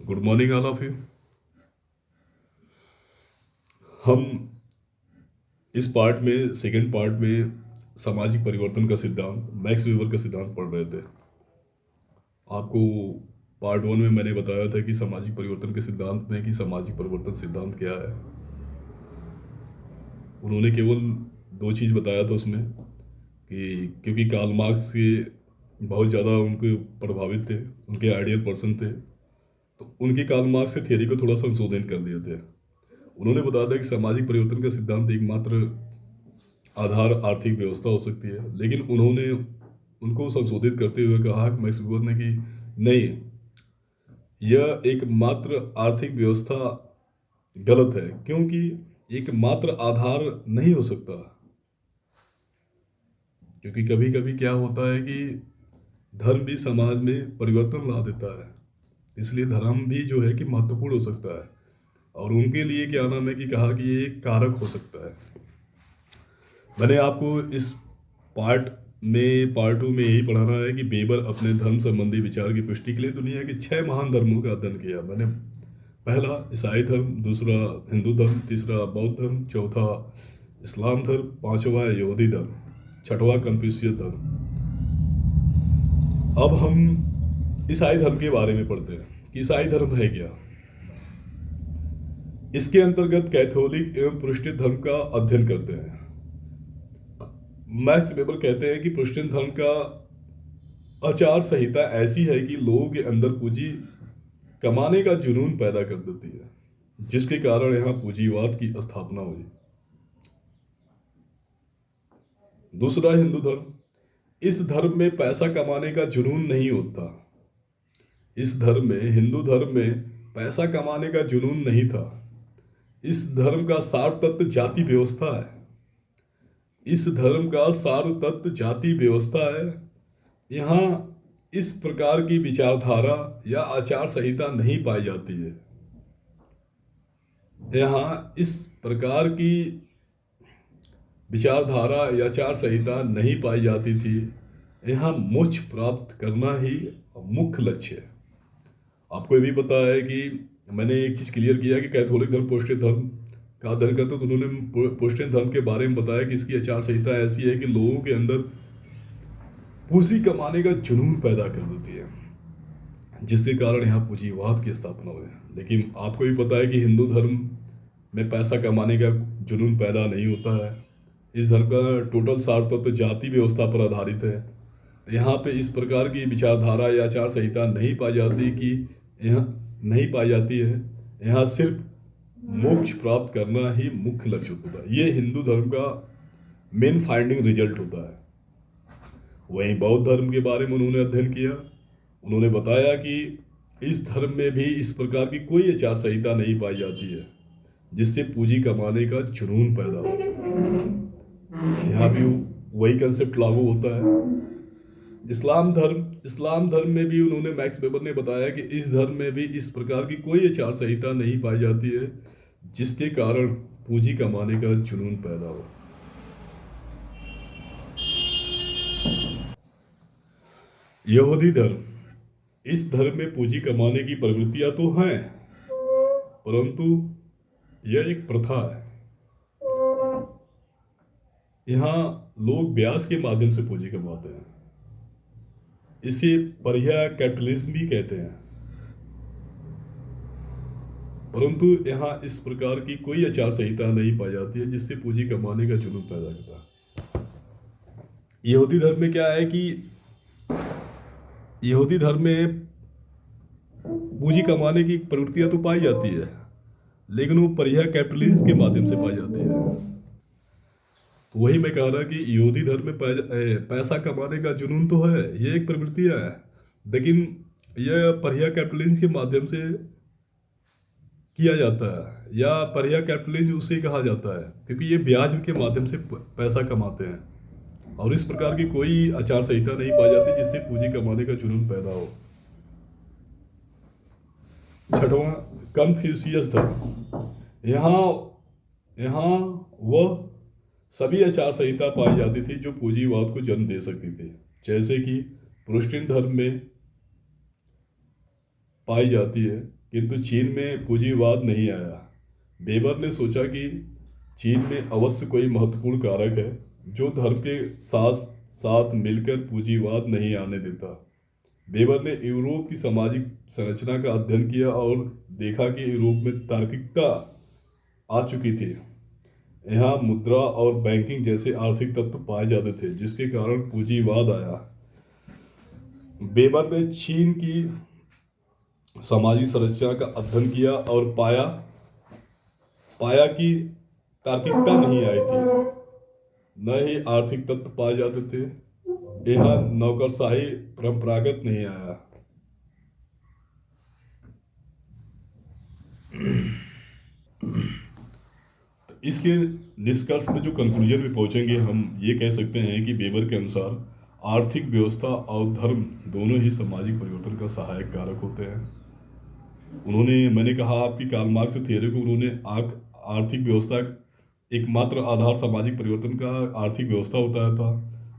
Good morning all of you. हम इस part में सेकंड पार्ट में सामाजिक परिवर्तन का सिद्धांत मैक्स वेबर का सिद्धांत पढ़ रहे थे। आपको पार्ट वन में मैंने बताया था कि सामाजिक परिवर्तन के सिद्धांत में कि सामाजिक परिवर्तन सिद्धांत क्या है। उन्होंने केवल दो चीज़ बताया था उसमें कि क्योंकि कार्ल मार्क्स के बहुत ज़्यादा उनके प्रभावित थे, उनके आइडियल पर्सन थे, तो उनकी कार्ल मार्क्स के थियरी को थोड़ा संशोधन कर दिए थे। उन्होंने बताया था कि सामाजिक परिवर्तन का सिद्धांत एकमात्र आधार आर्थिक व्यवस्था हो सकती है, लेकिन उन्होंने उनको संशोधित करते हुए कहा कि मैक्स वेबर ने कि नहीं, यह एक मात्र आर्थिक व्यवस्था गलत है, क्योंकि एक मात्र आधार नहीं हो सकता। क्योंकि कभी कभी क्या होता है कि धर्म भी समाज में परिवर्तन ला देता है, इसलिए धर्म भी जो है कि महत्वपूर्ण हो सकता है। और उनके लिए क्या नाम है कि कहा कि ये एक कारक हो सकता है। मैंने आपको इस पार्ट टू में यही पढ़ाना है कि बेबर अपने धर्म संबंधी विचार की पुष्टि के लिए दुनिया के 6 महान धर्मों का अध्ययन किया। मैंने पहला ईसाई धर्म, दूसरा हिंदू धर्म, तीसरा बौद्ध धर्म, चौथा इस्लाम धर्म, पांचवा यहूदी धर्म, छठवां कन्फ्यूशियस धर्म। अब हम ईसाई धर्म के बारे में पढ़ते हैं कि ईसाई धर्म है क्या। इसके अंतर्गत कैथोलिक एवं प्रोटेस्टेंट धर्म का अध्ययन करते हैं। मैक्स वेबर कहते हैं कि प्रोटेस्टेंट धर्म का आचार संहिता ऐसी है कि लोगों के अंदर पूंजी कमाने का जुनून पैदा कर देती है, जिसके कारण यहां पूंजीवाद की स्थापना हुई। दूसरा हिंदू धर्म, इस धर्म में पैसा कमाने का जुनून नहीं होता। इस धर्म में, हिंदू धर्म में पैसा कमाने का जुनून नहीं था। इस धर्म का सार तत्व जाति व्यवस्था है। इस धर्म का सार तत्व जाति व्यवस्था है। यहाँ इस प्रकार की विचारधारा या आचार संहिता नहीं पाई जाती है। यहाँ इस प्रकार की विचारधारा या आचार संहिता नहीं पाई जाती थी। यहाँ मोक्ष प्राप्त करना ही मुख्य लक्ष्य है। आपको ये भी पता है कि मैंने एक चीज़ क्लियर किया कि कैथोलिक धर्म प्रोटेस्टेंट धर्म का अध्ययन करते, तो उन्होंने प्रोटेस्टेंट धर्म के बारे में बताया कि इसकी आचार संहिता ऐसी है कि लोगों के अंदर पूंजी कमाने का जुनून पैदा कर देती है, जिसके कारण यहाँ पूंजीवाद की स्थापना हुई। लेकिन आपको भी पता है कि हिंदू धर्म में पैसा कमाने का जुनून पैदा नहीं होता है। इस धर्म का टोटल सार तत्व जाति व्यवस्था पर आधारित है। यहाँ पे इस प्रकार की विचारधारा या आचार संहिता नहीं पाई जाती कि यहाँ नहीं पाई जाती है। यहाँ सिर्फ मोक्ष प्राप्त करना ही मुख्य लक्ष्य होता है। ये हिंदू धर्म का मेन फाइंडिंग रिजल्ट होता है। वहीं बौद्ध धर्म के बारे में उन्होंने अध्ययन किया। उन्होंने बताया कि इस धर्म में भी इस प्रकार की कोई आचार संहिता नहीं पाई जाती है जिससे पूंजी कमाने का जुनून पैदा हो। यहाँ भी वही कंसेप्ट लागू होता है। इस्लाम धर्म में भी उन्होंने, मैक्स वेबर ने बताया कि इस धर्म में भी इस प्रकार की कोई आचार संहिता नहीं पाई जाती है जिसके कारण पूंजी कमाने का जुनून पैदा हो। यहूदी धर्म, इस धर्म में पूंजी कमाने की प्रवृत्तियां तो हैं, परंतु यह एक प्रथा है। यहाँ लोग ब्याज के माध्यम से पूंजी कमाते हैं। इसे पर्या कैपिटलिज्म भी कहते हैं। परंतु यहाँ इस प्रकार की कोई आचार संहिता नहीं पाई जाती है जिससे पूंजी कमाने का जुनून पैदा करता है। यहूदी धर्म में क्या है कि यहूदी धर्म में पूंजी कमाने की प्रवृत्तियां तो पाई जाती है, लेकिन वो पर्या कैपिटलिज्म के माध्यम से पाई जाती है। तो वही मैं कह रहा कि यहूदी धर्म में पैसा कमाने का जुनून तो है, ये एक प्रवृत्तियां है, लेकिन यह पर्या कैपिटलिज्म के माध्यम से किया जाता है, या पर्या कैपिटलिज्म उसे कहा जाता है, क्योंकि ये ब्याज के माध्यम से पैसा कमाते हैं। और इस प्रकार की कोई आचार संहिता नहीं पाई जाती जिससे पूंजी कमाने का जुनून पैदा हो। छठवां कन्फ्यूशियस धर्म, यहाँ वह सभी आचार संहिता पाई जाती थी जो पूंजीवाद को जन्म दे सकती थी, जैसे कि प्रोटेस्टेंट धर्म में पाई जाती है किंतु चीन में पूंजीवाद नहीं आया। वेबर ने सोचा कि चीन में अवश्य कोई महत्वपूर्ण कारक है जो धर्म के साथ साथ मिलकर पूंजीवाद नहीं आने देता। वेबर ने यूरोप की सामाजिक संरचना का अध्ययन किया और देखा कि यूरोप में तार्किकता आ चुकी थी। यहाँ मुद्रा और बैंकिंग जैसे आर्थिक तत्व पाए जाते थे जिसके कारण पूंजीवाद आया। वेबर ने चीन की सामाजिक संरचना का अध्ययन किया और पाया पाया कि तार्किकता नहीं आई थी, न ही आर्थिक तत्व पाए जाते थे। यहाँ नौकरशाही परंपरागत नहीं आया। तो इसके निष्कर्ष में जो कंक्लूजन में पहुंचेंगे, हम ये कह सकते हैं कि वेबर के अनुसार आर्थिक व्यवस्था और धर्म दोनों ही सामाजिक परिवर्तन का सहायक कारक होते हैं। मैंने कहा आपकी कार्ल मार्क्स थ्योरी को उन्होंने आर्थिक व्यवस्था एकमात्र आधार सामाजिक परिवर्तन का आर्थिक व्यवस्था होता था,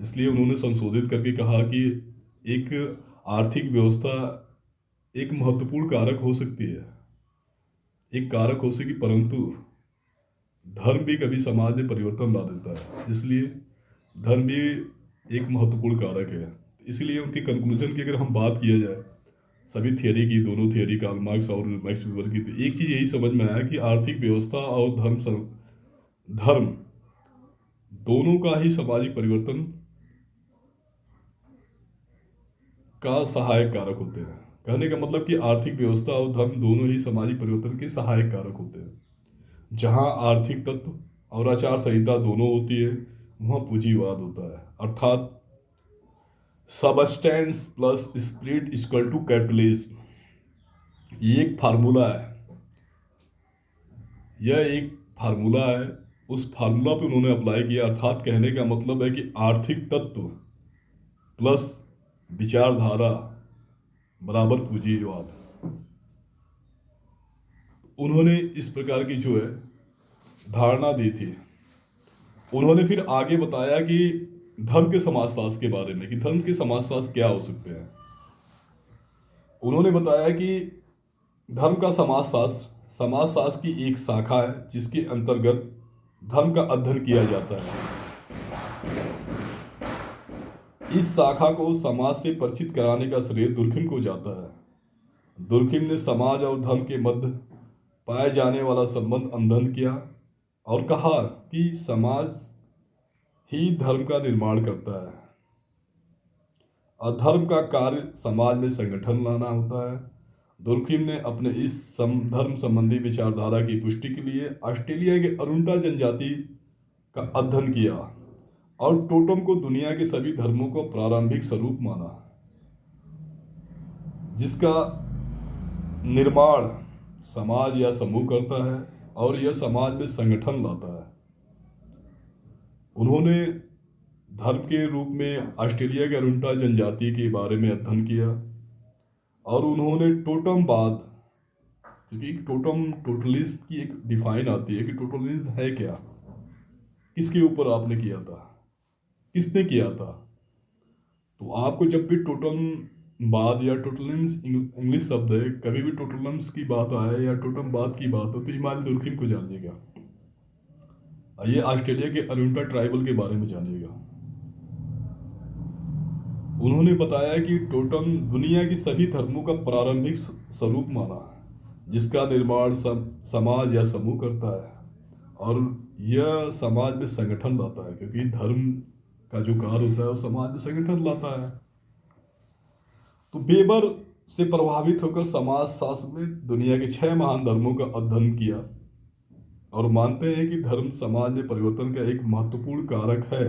इसलिए उन्होंने संशोधित करके कहा कि एक आर्थिक व्यवस्था एक महत्वपूर्ण कारक हो सकती है, एक कारक हो सकी, परंतु धर्म भी कभी समाज में परिवर्तन ला देता है, इसलिए धर्म भी एक महत्वपूर्ण कारक है। इसलिए उनके कंक्लूजन की अगर हम बात किया जाए सभी थियरी की, दोनों थियरी कार्ल मार्क्स और मैक्स वेबर की, तो एक चीज़ यही समझ में आया कि आर्थिक व्यवस्था और धर्म दोनों का ही सामाजिक परिवर्तन का सहायक कारक होते हैं। कहने का मतलब कि आर्थिक व्यवस्था और धर्म दोनों ही सामाजिक परिवर्तन के सहायक कारक होते हैं। जहाँ आर्थिक तत्व और आचार संहिता दोनों होती है वहाँ पूंजीवाद होता है, अर्थात substance plus spirit equal to capitalism. ये एक फार्मूला है, यह एक फार्मूला है। उस फार्मूला पे उन्होंने अप्लाई किया, अर्थात कहने का मतलब है कि आर्थिक तत्व प्लस विचारधारा बराबर पूंजीवाद। उन्होंने इस प्रकार की जो है धारणा दी थी। उन्होंने फिर आगे बताया कि धर्म के समाजशास्त्र के बारे में, कि धर्म के समाजशास्त्र क्या हो सकते हैं। उन्होंने बताया कि धर्म का समाजशास्त्र की एक शाखा है जिसके अंतर्गत धर्म का अध्ययन किया जाता है। इस शाखा को समाज से परिचित कराने का श्रेय दुर्खिम को जाता है। दुर्खिम ने समाज और धर्म के मध्य पाए जाने वाला संबंध अध्ययन किया और कहा कि समाज ही धर्म का निर्माण करता है। अधर्म का कार्य समाज में संगठन लाना होता है। दुर्खिम ने अपने इस धर्म संबंधी विचारधारा की पुष्टि के लिए ऑस्ट्रेलिया के अरुंटा जनजाति का अध्ययन किया और टोटम को दुनिया के सभी धर्मों को प्रारंभिक स्वरूप माना, जिसका निर्माण समाज या समूह करता है और यह समाज में संगठन लाता है। उन्होंने धर्म के रूप में ऑस्ट्रेलिया के अरुंटा जनजाति के बारे में अध्ययन किया और उन्होंने टोटमवाद, क्योंकि टोटलिज्म की एक डिफाइन आती है कि टोटलिज्म है क्या, किसके ऊपर आपने किया था, किसने किया था। तो आपको जब भी टोटमवाद या टोटलिज्म इंग्लिश शब्द है, कभी भी टोटलिज्म की बात आए या टोटमवाद की बात हो तो हिमालय दुर्खिम को जानिएगा। ये ऑस्ट्रेलिया के अरुंटा ट्राइबल के बारे में जानिएगा। उन्होंने बताया कि टोटम दुनिया की सभी धर्मों का प्रारंभिक स्वरूप माना, जिसका निर्माण समाज या समूह करता है और यह समाज में संगठन लाता है, क्योंकि धर्म का जो कार्य होता है वो समाज में संगठन लाता है। तो वेबर से प्रभावित होकर समाजशास्त्र में दुनिया के 6 महान धर्मों का अध्ययन किया और मानते हैं कि धर्म समाज में परिवर्तन का एक महत्वपूर्ण कारक है,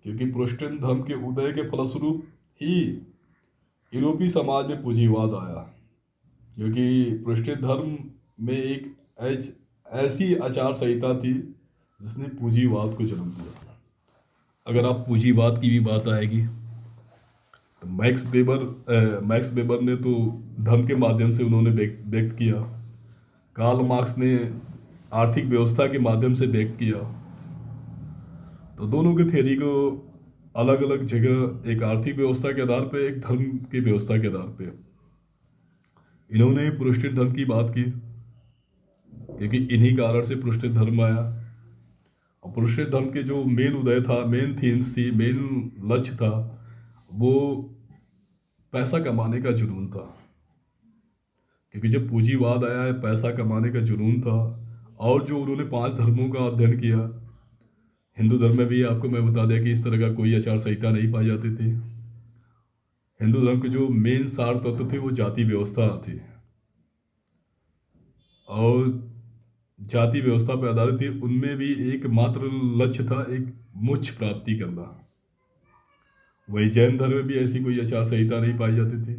क्योंकि प्रोटेस्टेंट धर्म के उदय के फलस्वरूप ही यूरोपीय समाज में पूंजीवाद आया। क्योंकि प्रोटेस्टेंट धर्म में एक ऐसी आचार संहिता थी जिसने पूंजीवाद को जन्म दिया। अगर आप पूंजीवाद की भी बात आएगी तो मैक्स वेबर ने तो धर्म के माध्यम से उन्होंने व्यक्त किया, कार्ल मार्क्स ने आर्थिक व्यवस्था के माध्यम से व्यक्त किया। तो दोनों के थ्योरी को अलग अलग जगह, एक आर्थिक व्यवस्था के आधार पे, एक धर्म की व्यवस्था के आधार पे, इन्होंने प्रोटेस्टेंट धर्म की बात की, क्योंकि इन्हीं कारण से प्रोटेस्टेंट धर्म आया। और प्रोटेस्टेंट धर्म के जो मेन उदय था, मेन थीम्स थी, मेन लक्ष्य था, वो पैसा कमाने का जुनून था। क्योंकि जब पूंजीवाद आया है, पैसा कमाने का जुनून था। और जो उन्होंने 5 धर्मों का अध्ययन किया, हिंदू धर्म में भी आपको मैं बता दें कि इस तरह का कोई आचार संहिता नहीं पाई जाती थी। हिंदू धर्म के जो मेन सार तत्व थे वो जाति व्यवस्था थी, और जाति व्यवस्था पर आधारित थी। उनमें भी एकमात्र लक्ष्य था एक मोक्ष प्राप्ति करना। वही जैन धर्म में भी ऐसी कोई आचार संहिता नहीं पाई जाती थी।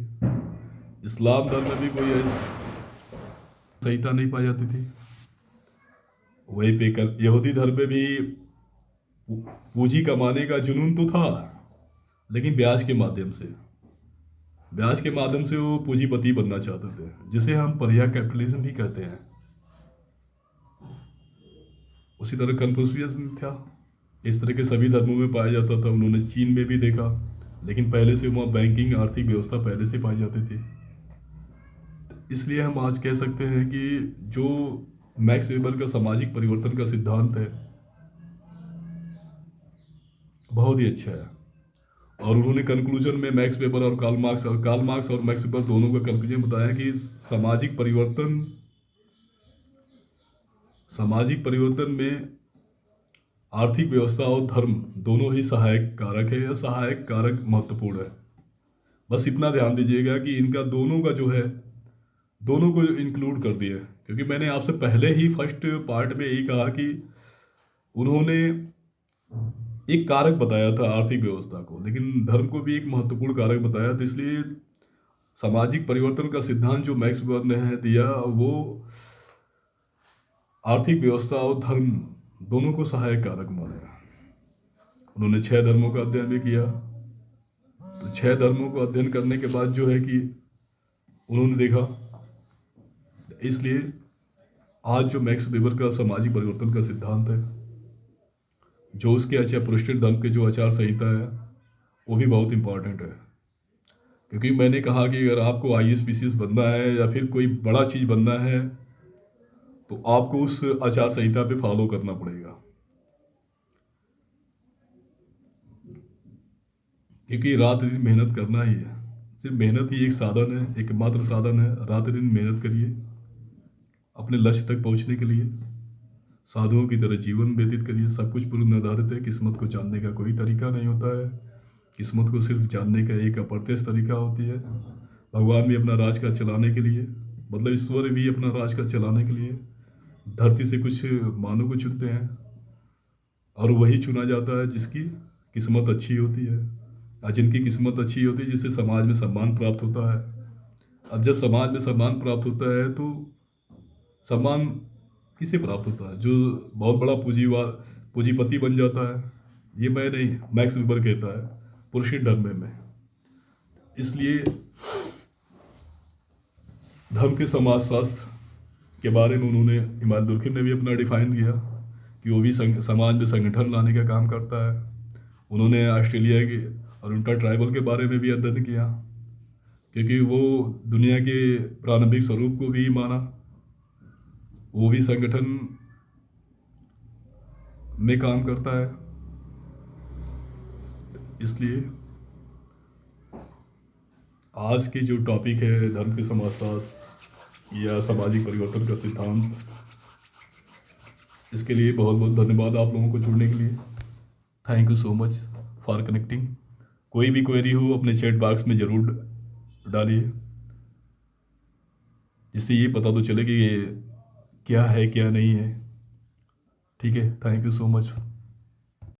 इस्लाम धर्म में भी कोई संहिता नहीं पाई जाती थी। वहीं पे यहूदी धर्म में भी पूंजी कमाने का जुनून तो था, लेकिन ब्याज के माध्यम से, ब्याज के माध्यम से वो पूंजीपति बनना चाहते थे, जिसे हम पर्या कैपिटलिज्म भी कहते हैं। उसी तरह कन्फ्यूशियस था, इस तरह के सभी धर्मों में पाया जाता था। उन्होंने चीन में भी देखा, लेकिन पहले से वहाँ बैंकिंग आर्थिक व्यवस्था पहले से पाई जाती थी। इसलिए हम आज कह सकते हैं कि जो मैक्स वेबर का सामाजिक परिवर्तन का सिद्धांत है बहुत ही अच्छा है। और उन्होंने कंक्लूजन में मैक्स वेबर और कार्ल मार्क्स और मैक्स वेबर दोनों का कंक्लूजन बताया कि सामाजिक परिवर्तन में आर्थिक व्यवस्था और धर्म दोनों ही सहायक कारक है, या सहायक कारक महत्वपूर्ण है। बस इतना ध्यान दीजिएगा कि इनका दोनों का जो है, दोनों को इंक्लूड कर दिया। क्योंकि मैंने आपसे पहले ही फर्स्ट पार्ट में यही कहा कि उन्होंने एक कारक बताया था आर्थिक व्यवस्था को, लेकिन धर्म को भी एक महत्वपूर्ण कारक बताया। तो इसलिए सामाजिक परिवर्तन का सिद्धांत जो मैक्स वेबर ने है दिया, वो आर्थिक व्यवस्था और धर्म दोनों को सहायक कारक माने। उन्होंने 6 धर्मों का अध्ययन भी किया। तो 6 धर्मों को अध्ययन करने के बाद जो है कि उन्होंने देखा, इसलिए आज जो मैक्स वेबर का सामाजिक परिवर्तन का सिद्धांत है, जो उसके प्रोटेस्टेंट धर्म के जो आचार संहिता है, वो भी बहुत इंपॉर्टेंट है। क्योंकि मैंने कहा कि अगर आपको ISPCS बनना है या फिर कोई बड़ा चीज़ बनना है, तो आपको उस आचार संहिता पे फॉलो करना पड़ेगा। क्योंकि रात दिन मेहनत करना ही है। सिर्फ मेहनत ही एक साधन है, एकमात्र साधन है। रात दिन मेहनत करिए अपने लक्ष्य तक पहुंचने के लिए। साधुओं की तरह जीवन व्यतीत करिए। सब कुछ पूर्व निर्धारित है। किस्मत को जानने का कोई तरीका नहीं होता है। किस्मत को सिर्फ जानने का एक अप्रत्यक्ष तरीका होती है। भगवान भी अपना राज का चलाने के लिए, मतलब ईश्वर भी अपना राज का चलाने के लिए धरती से कुछ मानव को चुनते हैं, और वही चुना जाता है जिसकी किस्मत अच्छी होती है, और जिनकी किस्मत अच्छी होती है, जिससे समाज में सम्मान प्राप्त होता है। अब जब समाज में सम्मान प्राप्त होता है, तो सम्मान किसे प्राप्त होता है? जो बहुत बड़ा पूंजीपति बन जाता है। ये मैं नहीं, मैक्स वेबर कहता है पुरुषी धर्म में। इसलिए धर्म के समाजशास्त्र के बारे में उन्होंने, इमाम दुर्खिम ने भी अपना डिफाइन किया कि वो भी समाज में संगठन लाने का काम करता है। उन्होंने ऑस्ट्रेलिया के और उनका ट्राइबल के बारे में भी अध्ययन किया, क्योंकि वो दुनिया के प्रारंभिक स्वरूप को भी माना। वो भी संगठन में काम करता है। इसलिए आज की जो टॉपिक है धर्म के समाजशास्त्र या सामाजिक परिवर्तन का सिद्धांत, इसके लिए बहुत बहुत धन्यवाद आप लोगों को जुड़ने के लिए। Thank you so much for connecting. कोई भी क्वेरी हो अपने चैट बॉक्स में ज़रूर डालिए, जिससे ये पता तो चले कि ये क्या है क्या नहीं है। ठीक है, थैंक यू सो मच।